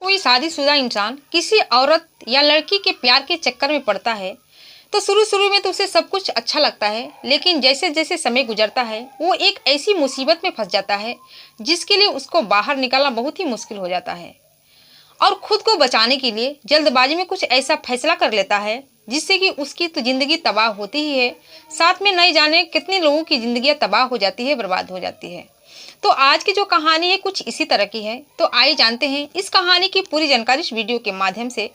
कोई शादीशुदा इंसान किसी औरत या लड़की के प्यार के चक्कर में पड़ता है तो शुरू शुरू में तो उसे सब कुछ अच्छा लगता है, लेकिन जैसे जैसे समय गुजरता है वो एक ऐसी मुसीबत में फंस जाता है जिसके लिए उसको बाहर निकालना बहुत ही मुश्किल हो जाता है और खुद को बचाने के लिए जल्दबाजी में कुछ ऐसा फैसला कर लेता है जिससे कि उसकी तो जिंदगी तबाह होती ही है, साथ में नहीं जाने कितने लोगों की जिंदगियां तबाह हो जाती है, बर्बाद हो जाती है। तो आज की जो कहानी है कुछ इसी तरह की है। तो आइए जानते हैं इस कहानी की पूरी जानकारी इस वीडियो के माध्यम से।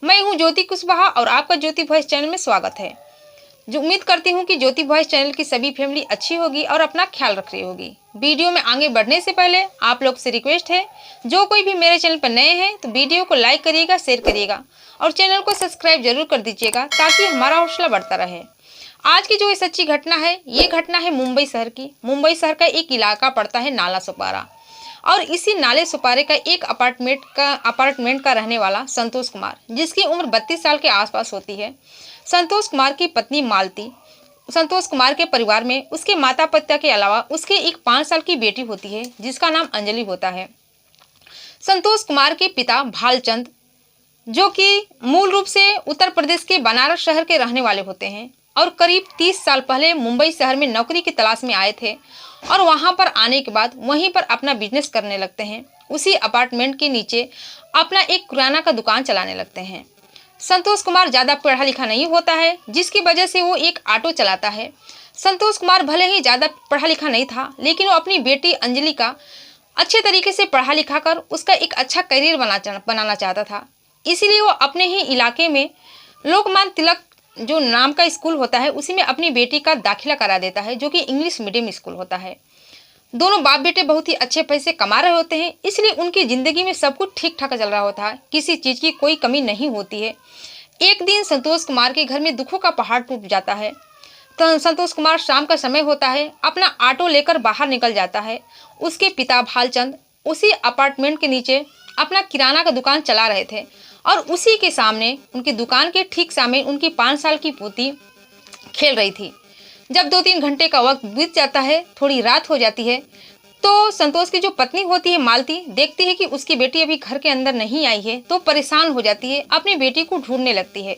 मैं हूं ज्योति कुशवाहा और आपका ज्योति वॉइस चैनल में स्वागत है। जो उम्मीद करती हूं कि ज्योति वॉइस चैनल की सभी फैमिली अच्छी होगी और अपना ख्याल रख रही होगी। वीडियो में आगे बढ़ने से पहले आप लोग से रिक्वेस्ट है, जो कोई भी मेरे चैनल पर नए हैं तो वीडियो को लाइक करिएगा, शेयर करिएगा और चैनल को सब्सक्राइब जरूर कर दीजिएगा ताकि हमारा हौसला बढ़ता रहे। आज की जो सच्ची घटना है, ये घटना है मुंबई शहर की। मुंबई शहर का एक इलाका पड़ता है नाला सुपारा और इसी नाले सुपारे का एक अपार्टमेंट का रहने वाला संतोष कुमार, जिसकी उम्र 32 साल के आसपास होती है। संतोष कुमार की पत्नी मालती। संतोष कुमार के परिवार में उसके माता पिता के अलावा उसके एक 5 साल की बेटी होती है जिसका नाम अंजलि होता है। संतोष कुमार के पिता भालचंद, जो कि मूल रूप से उत्तर प्रदेश के बनारस शहर के रहने वाले होते हैं और करीब 30 साल पहले मुंबई शहर में नौकरी की तलाश में आए थे और वहां पर आने के बाद वहीं पर अपना बिजनेस करने लगते हैं। उसी अपार्टमेंट के नीचे अपना एक किराना का दुकान चलाने लगते हैं। संतोष कुमार ज़्यादा पढ़ा लिखा नहीं होता है, जिसकी वजह से वो एक ऑटो चलाता है। संतोष कुमार भले ही ज़्यादा पढ़ा लिखा नहीं था, लेकिन वो अपनी बेटी अंजलि का अच्छे तरीके से पढ़ा लिखा कर उसका एक अच्छा करियर बनाना चाहता था। इसीलिए वो अपने ही इलाके में लोकमान्य तिलक जो नाम का स्कूल होता है उसी में अपनी बेटी का दाखिला करा देता है, जो कि इंग्लिश मीडियम स्कूल होता है। दोनों बाप बेटे बहुत ही अच्छे पैसे कमा रहे होते हैं, इसलिए उनकी ज़िंदगी में सब कुछ ठीक ठाक चल रहा होता है, किसी चीज़ की कोई कमी नहीं होती है। एक दिन संतोष कुमार के घर में दुखों का पहाड़ टूट जाता है। तो संतोष कुमार शाम का समय होता है, अपना ऑटो लेकर बाहर निकल जाता है। उसके पिता भालचंद उसी अपार्टमेंट के नीचे अपना किराना का दुकान चला रहे थे और उसी के सामने, उनकी दुकान के ठीक सामने उनकी 5 साल की पोती खेल रही थी। जब 2-3 घंटे का वक्त बीत जाता है, थोड़ी रात हो जाती है, तो संतोष की जो पत्नी होती है मालती देखती है कि उसकी बेटी अभी घर के अंदर नहीं आई है, तो परेशान हो जाती है, अपनी बेटी को ढूंढने लगती है।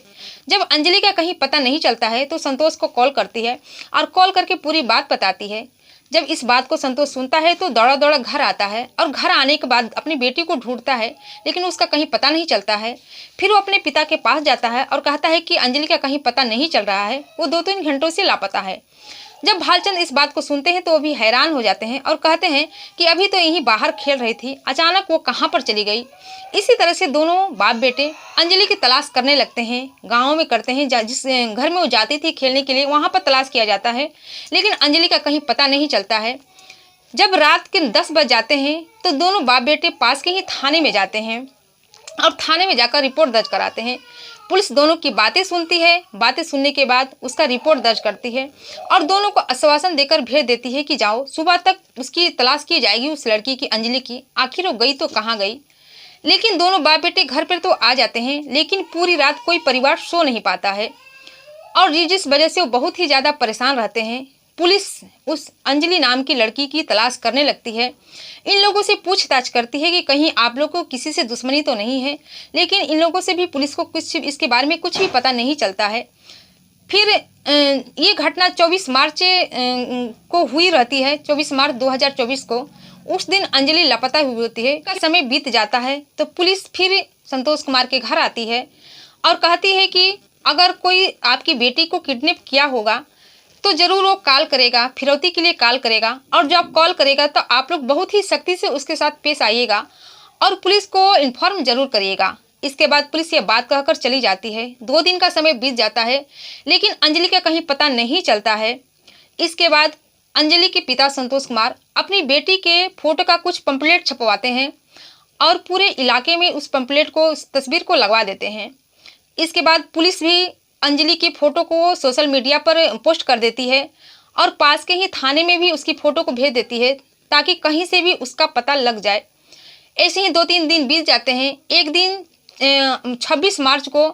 जब अंजलि का कहीं पता नहीं चलता है तो संतोष को कॉल करती है और कॉल करके पूरी बात बताती है। जब इस बात को संतोष सुनता है तो दौड़ा दौड़ा घर आता है और घर आने के बाद अपनी बेटी को ढूंढता है, लेकिन उसका कहीं पता नहीं चलता है। फिर वो अपने पिता के पास जाता है और कहता है कि अंजलि का कहीं पता नहीं चल रहा है, वो 2-3 घंटों से लापता है। जब भालचंद इस बात को सुनते हैं तो वो भी हैरान हो जाते हैं और कहते हैं कि अभी तो यहीं बाहर खेल रही थी, अचानक वो कहाँ पर चली गई। इसी तरह से दोनों बाप बेटे अंजलि की तलाश करने लगते हैं, गाँव में करते हैं। जिस घर में वो जाती थी खेलने के लिए वहाँ पर तलाश किया जाता है, लेकिन अंजलि का कहीं पता नहीं चलता है। जब रात के 10 बज जाते हैं तो दोनों बाप बेटे पास के ही थाने में जाते हैं और थाने में जाकर रिपोर्ट दर्ज कराते हैं। पुलिस दोनों की बातें सुनती है, बातें सुनने के बाद उसका रिपोर्ट दर्ज करती है और दोनों को आश्वासन देकर भेज देती है कि जाओ, सुबह तक उसकी तलाश की जाएगी, उस लड़की की, अंजलि की, आखिर वो गई तो कहाँ गई। लेकिन दोनों बाप बेटे घर पर तो आ जाते हैं, लेकिन पूरी रात कोई परिवार सो नहीं पाता है और जिस वजह से वो बहुत ही ज़्यादा परेशान रहते हैं। पुलिस उस अंजलि नाम की लड़की की तलाश करने लगती है, इन लोगों से पूछताछ करती है कि कहीं आप लोग को किसी से दुश्मनी तो नहीं है, लेकिन इन लोगों से भी पुलिस को कुछ इसके बारे में कुछ भी पता नहीं चलता है। फिर ये घटना 24 मार्च को हुई रहती है। 24 मार्च 2024 को उस दिन अंजलि लापता हुई होती है। का समय बीत जाता है तो पुलिस फिर संतोष कुमार के घर आती है और कहती है कि अगर कोई आपकी बेटी को किडनैप किया होगा तो ज़रूर वो कॉल करेगा, फिरौती के लिए कॉल करेगा और जब कॉल करेगा तो आप लोग बहुत ही सख्ती से उसके साथ पेश आइएगा और पुलिस को इन्फॉर्म जरूर करिएगा। इसके बाद पुलिस ये बात कहकर चली जाती है। 2 दिन का समय बीत जाता है, लेकिन अंजलि का कहीं पता नहीं चलता है। इसके बाद अंजलि के पिता संतोष कुमार अपनी बेटी के फोटो का कुछ पंपलेट छपवाते हैं और पूरे इलाके में उस पंपलेट को, उस तस्वीर को लगवा देते हैं। इसके बाद पुलिस भी अंजलि की फ़ोटो को सोशल मीडिया पर पोस्ट कर देती है और पास के ही थाने में भी उसकी फ़ोटो को भेज देती है ताकि कहीं से भी उसका पता लग जाए। ऐसे ही 2-3 दिन बीत जाते हैं। एक दिन 26 मार्च को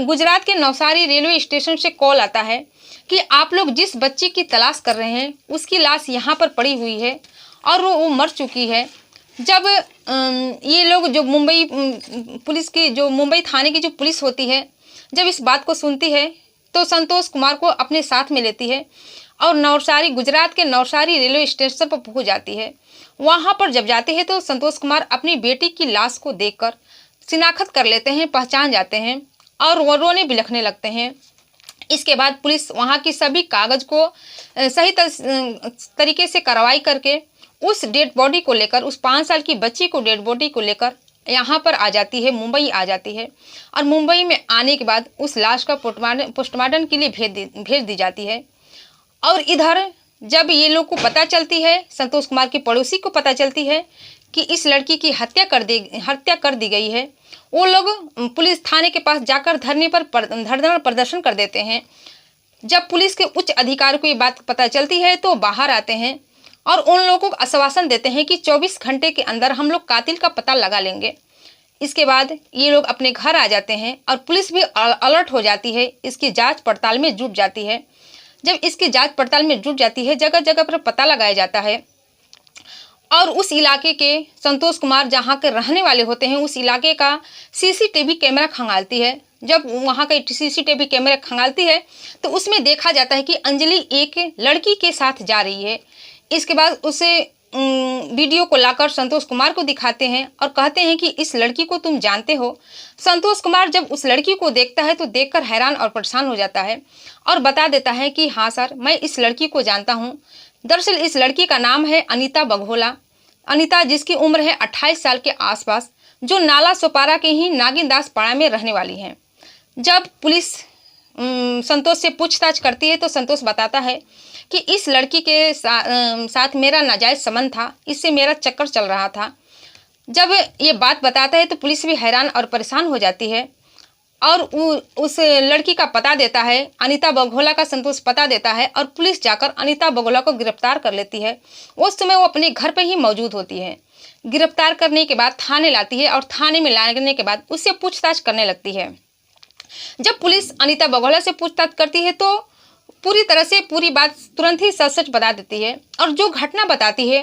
गुजरात के नवसारी रेलवे स्टेशन से कॉल आता है कि आप लोग जिस बच्ची की तलाश कर रहे हैं उसकी लाश यहाँ पर पड़ी हुई है और वो मर चुकी है। जब ये लोग जो मुंबई पुलिस की जो मुंबई थाने की जो पुलिस होती है, जब इस बात को सुनती है तो संतोष कुमार को अपने साथ में लेती है और नवसारी, गुजरात के नवसारी रेलवे स्टेशन पर पहुंच जाती है। वहां पर जब जाते हैं तो संतोष कुमार अपनी बेटी की लाश को देखकर शिनाख्त कर लेते हैं, पहचान जाते हैं और वो रोने बिलखने लगते हैं। इसके बाद पुलिस वहां की सभी कागज को सही तरीके से कार्रवाई करके उस डेड बॉडी को लेकर, उस 5 साल की बच्ची को डेड बॉडी को लेकर यहाँ पर आ जाती है, मुंबई आ जाती है। और मुंबई में आने के बाद उस लाश का पोस्टमार्टम के लिए भेज दी जाती है। और इधर जब ये लोग को पता चलती है, संतोष कुमार के पड़ोसी को पता चलती है कि इस लड़की की हत्या कर दी गई है, वो लोग पुलिस थाने के पास जाकर धरना प्रदर्शन कर देते हैं। जब पुलिस के उच्च अधिकारी को ये बात पता चलती है तो बाहर आते हैं और उन लोगों को आश्वासन देते हैं कि 24 घंटे के अंदर हम लोग कातिल का पता लगा लेंगे। इसके बाद ये लोग अपने घर आ जाते हैं और पुलिस भी अलर्ट हो जाती है, इसकी जांच पड़ताल में जुट जाती है। जब इसकी जांच पड़ताल में जुट जाती है, जगह जगह पर पता लगाया जाता है और उस इलाके के संतोष कुमार जहाँ के रहने वाले होते हैं, उस इलाके का सीसीटीवी कैमरा खंगालती है। जब वहाँ का सीसीटीवी कैमरा खंगालती है तो उसमें देखा जाता है कि अंजलि एक लड़की के साथ जा रही है। इसके बाद उसे वीडियो को लाकर संतोष कुमार को दिखाते हैं और कहते हैं कि इस लड़की को तुम जानते हो। संतोष कुमार जब उस लड़की को देखता है तो देखकर हैरान और परेशान हो जाता है और बता देता है कि हाँ सर, मैं इस लड़की को जानता हूँ। दरअसल इस लड़की का नाम है अनीता बघोला। अनीता, जिसकी उम्र है 28 साल के आसपास, जो नाला सोपारा के ही नागिनदास पाड़ा में रहने वाली है। जब पुलिस संतोष से पूछताछ करती है तो संतोष बताता है कि इस लड़की के साथ मेरा नाजायज संबंध था, इससे मेरा चक्कर चल रहा था। जब ये बात बताता है तो पुलिस भी हैरान और परेशान हो जाती है और उस लड़की का पता देता है, अनीता बघोला का संतोष पता देता है और पुलिस जाकर अनीता बघोला को गिरफ्तार कर लेती है। उस समय वो अपने घर पर ही मौजूद होती है। गिरफ्तार करने के बाद थाने लाती है और थाने में लाने के बाद उससे पूछताछ करने लगती है। जब पुलिस अनीता बघोला से पूछताछ करती है तो पूरी तरह से पूरी बात तुरंत ही सच सच बता देती है और जो घटना बताती है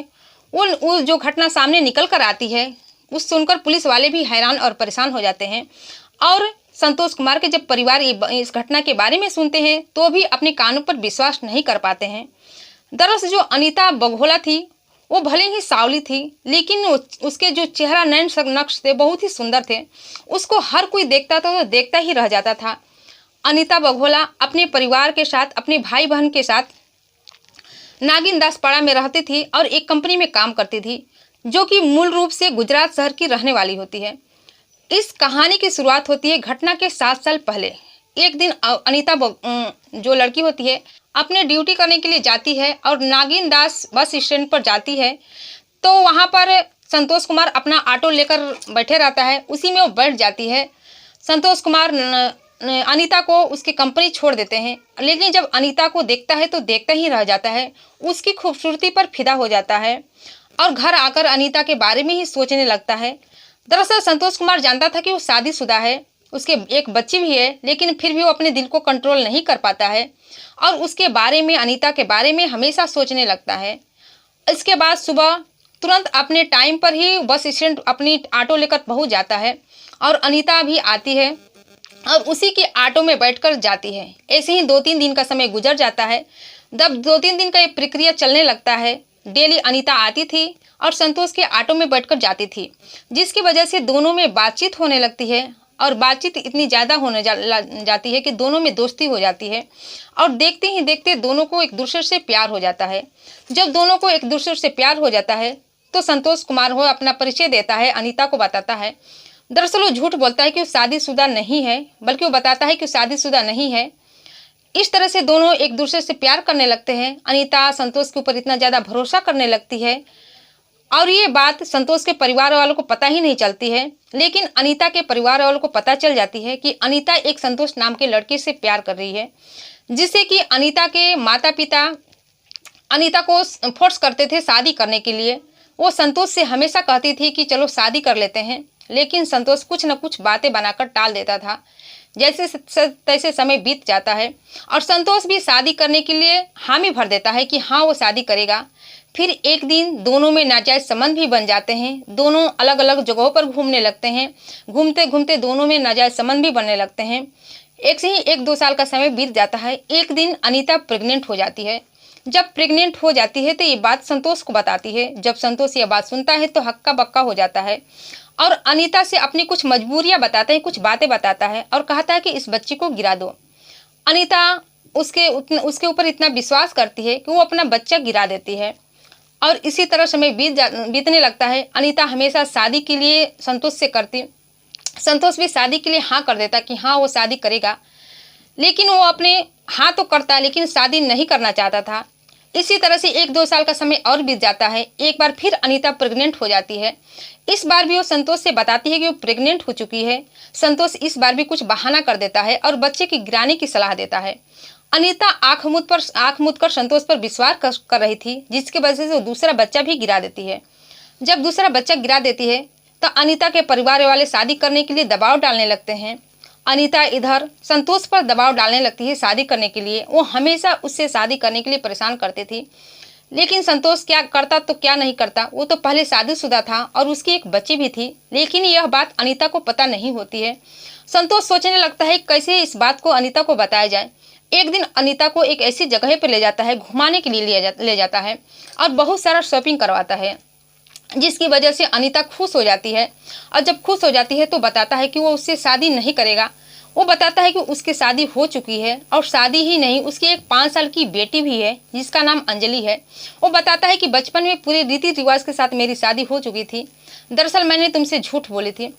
वो जो घटना सामने निकल कर आती है उस सुनकर पुलिस वाले भी हैरान और परेशान हो जाते हैं। और संतोष कुमार के जब परिवार इस घटना के बारे में सुनते हैं तो भी अपने कानों पर विश्वास नहीं कर पाते हैं। दरअसल जो अनीता बघोला थी वो भले ही सावली थी, लेकिन उसके जो चेहरा नयन नक्श थे बहुत ही सुंदर थे। उसको हर कोई देखता था तो देखता ही रह जाता था। अनीता बघोला अपने परिवार के साथ, अपने भाई बहन के साथ नागिनदास पाड़ा में रहती थी और एक कंपनी में काम करती थी जो कि मूल रूप से गुजरात शहर की रहने वाली होती है। इस कहानी की शुरुआत होती है घटना के 7 साल पहले। एक दिन अनीता जो लड़की होती है अपने ड्यूटी करने के लिए जाती है और नागिनदास बस स्टैंड पर जाती है तो वहाँ पर संतोष कुमार अपना ऑटो लेकर बैठे रहता है, उसी में वो बैठ जाती है। संतोष कुमार अनीता को उसकी कंपनी छोड़ देते हैं, लेकिन जब अनीता को देखता है तो देखता ही रह जाता है, उसकी खूबसूरती पर फिदा हो जाता है और घर आकर अनीता के बारे में ही सोचने लगता है। दरअसल संतोष कुमार जानता था कि वो शादीशुदा है, उसके एक बच्ची भी है, लेकिन फिर भी वो अपने दिल को कंट्रोल नहीं कर पाता है और उसके बारे में, अनीता के बारे में हमेशा सोचने लगता है। इसके बाद सुबह तुरंत अपने टाइम पर ही बस स्टैंड अपनी ऑटो लेकर पहुंच जाता है और अनीता भी आती है और उसी के ऑटो में बैठकर जाती है। ऐसे ही 2-3 दिन का समय गुजर जाता है। जब 2-3 दिन का ये प्रक्रिया चलने लगता है, डेली अनीता आती थी और संतोष के ऑटो में बैठकर जाती थी, जिसकी वजह से दोनों में बातचीत होने लगती है और बातचीत इतनी ज़्यादा होने जाती है कि दोनों में दोस्ती हो जाती है और देखते ही देखते दोनों को एक दूसरे से प्यार हो जाता है। जब दोनों को एक दूसरे से प्यार हो जाता है तो संतोष कुमार वो अपना परिचय देता है, अनीता को बताता है। दरअसल वो झूठ बोलता है कि वो शादीशुदा नहीं है, बल्कि वो बताता है कि शादीशुदा नहीं है। इस तरह से दोनों एक दूसरे से प्यार करने लगते हैं। अनीता संतोष के ऊपर इतना ज़्यादा भरोसा करने लगती है और ये बात संतोष के परिवार वालों को पता ही नहीं चलती है, लेकिन अनीता के परिवार वालों को पता चल जाती है कि अनीता एक संतोष नाम के लड़के से प्यार कर रही है, जिससे कि अनीता के माता पिता अनीता को फोर्स करते थे शादी करने के लिए। वो संतोष से हमेशा कहती थी कि चलो शादी कर लेते हैं, लेकिन संतोष कुछ न कुछ बातें बनाकर टाल देता था। जैसे तैसे समय बीत जाता है और संतोष भी शादी करने के लिए हामी भर देता है कि हाँ वो शादी करेगा। फिर एक दिन दोनों में नाजायज संबंध भी बन जाते हैं। दोनों अलग अलग जगहों पर घूमने लगते हैं। घूमते घूमते दोनों में नाजायज संबंध भी बनने लगते हैं। एक से ही 1-2 साल का समय बीत जाता है। एक दिन अनीता प्रेग्नेंट हो जाती है। जब प्रेग्नेंट हो जाती है तो ये बात संतोष को बताती है। जब संतोष ये बात सुनता है तो हक्का बक्का हो जाता है और अनीता से अपनी कुछ मजबूरियां बताता है, कुछ बातें बताता है और कहता है कि इस बच्चे को गिरा दो। अनीता उसके ऊपर इतना विश्वास करती है कि वो अपना बच्चा गिरा देती है और इसी तरह समय बीतने लगता है। अनीता हमेशा शादी के लिए संतोष भी शादी के लिए हाँ कर देता कि हाँ वो शादी करेगा, लेकिन वो अपने हाँ तो करता लेकिन शादी नहीं करना चाहता था। इसी तरह से 1-2 साल का समय और बीत जाता है। एक बार फिर अनीता प्रेग्नेंट हो जाती है। इस बार भी वो संतोष से बताती है कि वो प्रेग्नेंट हो चुकी है। संतोष इस बार भी कुछ बहाना कर देता है और बच्चे की गिराने की सलाह देता है। अनीता आंख मूंद कर संतोष पर विश्वास कर रही थी, जिसकी वजह से वो दूसरा बच्चा भी गिरा देती है। जब दूसरा बच्चा गिरा देती है तो अनीता के परिवार वाले शादी करने के लिए दबाव डालने लगते हैं। अनीता इधर संतोष पर दबाव डालने लगती है शादी करने के लिए। वो हमेशा उससे शादी करने के लिए परेशान करती थी, लेकिन संतोष क्या करता तो क्या नहीं करता। वो तो पहले शादीशुदा था और उसकी एक बच्ची भी थी, लेकिन यह बात अनीता को पता नहीं होती है। संतोष सोचने लगता है कैसे इस बात को अनीता को बताया जाए। एक दिन अनीता को एक ऐसी जगह पर ले जाता है, घुमाने के लिए ले जाता है और बहुत सारा शॉपिंग करवाता है, जिसकी वजह से अनीता खुश हो जाती है। और जब खुश हो जाती है तो बताता है कि वो उससे शादी नहीं करेगा। वो बताता है कि उसकी शादी हो चुकी है और शादी ही नहीं, उसकी एक 5 साल की बेटी भी है जिसका नाम अंजलि है। वो बताता है कि बचपन में पूरे रीति रिवाज के साथ मेरी शादी हो चुकी थी, दरअसल मैंने तुमसे झूठ बोली थी।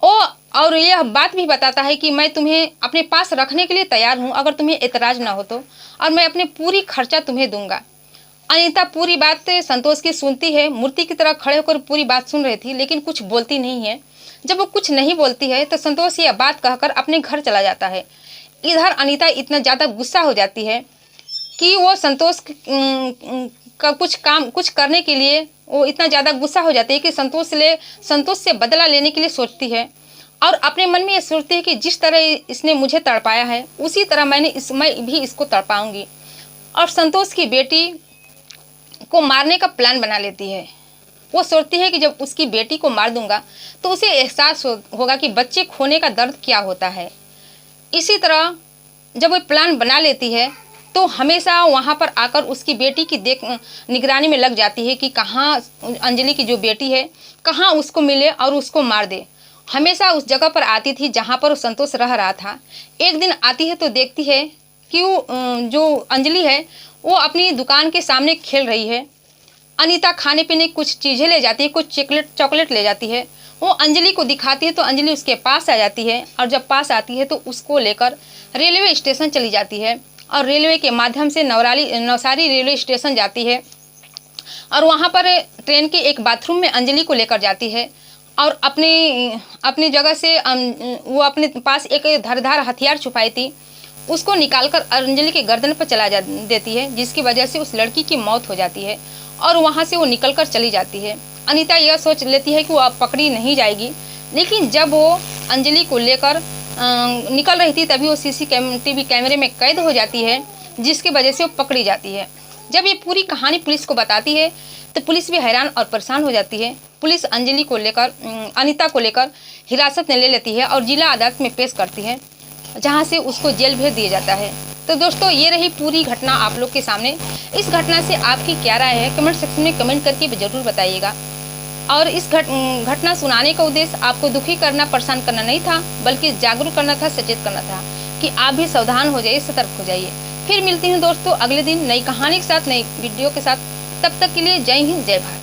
और यह बात भी बताता है कि मैं तुम्हें अपने पास रखने के लिए तैयार हूँ अगर तुम्हें एतराज़ ना हो तो, और मैं अपने पूरी खर्चा तुम्हें दूंगा। अनीता पूरी बात संतोष की सुनती है, मूर्ति की तरह खड़े होकर पूरी बात सुन रही थी, लेकिन कुछ बोलती नहीं है। जब वो कुछ नहीं बोलती है तो संतोष यह बात कहकर अपने घर चला जाता है। इधर अनीता इतना ज़्यादा गुस्सा हो जाती है कि वो संतोष का कुछ करने के लिए वो इतना ज़्यादा गुस्सा हो जाती है कि संतोष से बदला लेने के लिए सोचती है और अपने मन में ये सोचती है कि जिस तरह इसने मुझे तड़पाया है उसी तरह मैं भी इसको तड़पाऊंगी। और संतोष की बेटी को मारने का प्लान बना लेती है। वो सोचती है कि जब उसकी बेटी को मार दूंगा तो उसे एहसास होगा कि बच्चे खोने का दर्द क्या होता है। इसी तरह जब वो प्लान बना लेती है तो हमेशा वहाँ पर आकर उसकी बेटी की निगरानी में लग जाती है कि कहाँ अंजलि की जो बेटी है कहाँ उसको मिले और उसको मार दे। हमेशा उस जगह पर आती थी जहाँ पर संतोष रह रहा था। एक दिन आती है तो देखती है कि जो अंजलि है वो अपनी दुकान के सामने खेल रही है। अनीता खाने पीने कुछ चीज़ें ले जाती है, कुछ चॉकलेट ले जाती है। वो अंजलि को दिखाती है तो अंजलि उसके पास आ जाती है और जब पास आती है तो उसको लेकर रेलवे स्टेशन चली जाती है और रेलवे के माध्यम से नवसारी रेलवे स्टेशन जाती है और वहाँ पर ट्रेन के एक बाथरूम में अंजलि को लेकर जाती है और अपनी जगह से वो अपने पास एक धारदार हथियार छुपाई थी उसको निकालकर अंजलि के गर्दन पर चला देती है, जिसकी वजह से उस लड़की की मौत हो जाती है और वहाँ से वो निकलकर चली जाती है। अनीता यह सोच लेती है कि वो अब पकड़ी नहीं जाएगी, लेकिन जब वो अंजलि को लेकर निकल रही थी तभी वो CCTV कैमरे में कैद हो जाती है, जिसकी वजह से वो पकड़ी जाती है। जब ये पूरी कहानी पुलिस को बताती है तो पुलिस भी हैरान और परेशान हो जाती है। पुलिस अनीता को लेकर हिरासत में ले लेती है और जिला अदालत में पेश करती है, जहां से उसको जेल भेज दिया जाता है। तो दोस्तों ये रही पूरी घटना आप लोग के सामने। इस घटना से आपकी क्या राय है कमेंट सेक्शन में कमेंट करके ज़रूर बताइएगा। और इस घटना सुनाने का उद्देश्य आपको दुखी करना, परेशान करना नहीं था, बल्कि जागरूक करना था, सचेत करना था कि आप भी सावधान हो जाइए, सतर्क हो जाइए। फिर मिलती हूँ दोस्तों अगले दिन नई कहानी के साथ, नई वीडियो के साथ। तब तक के लिए जय हिंद, जय भारत।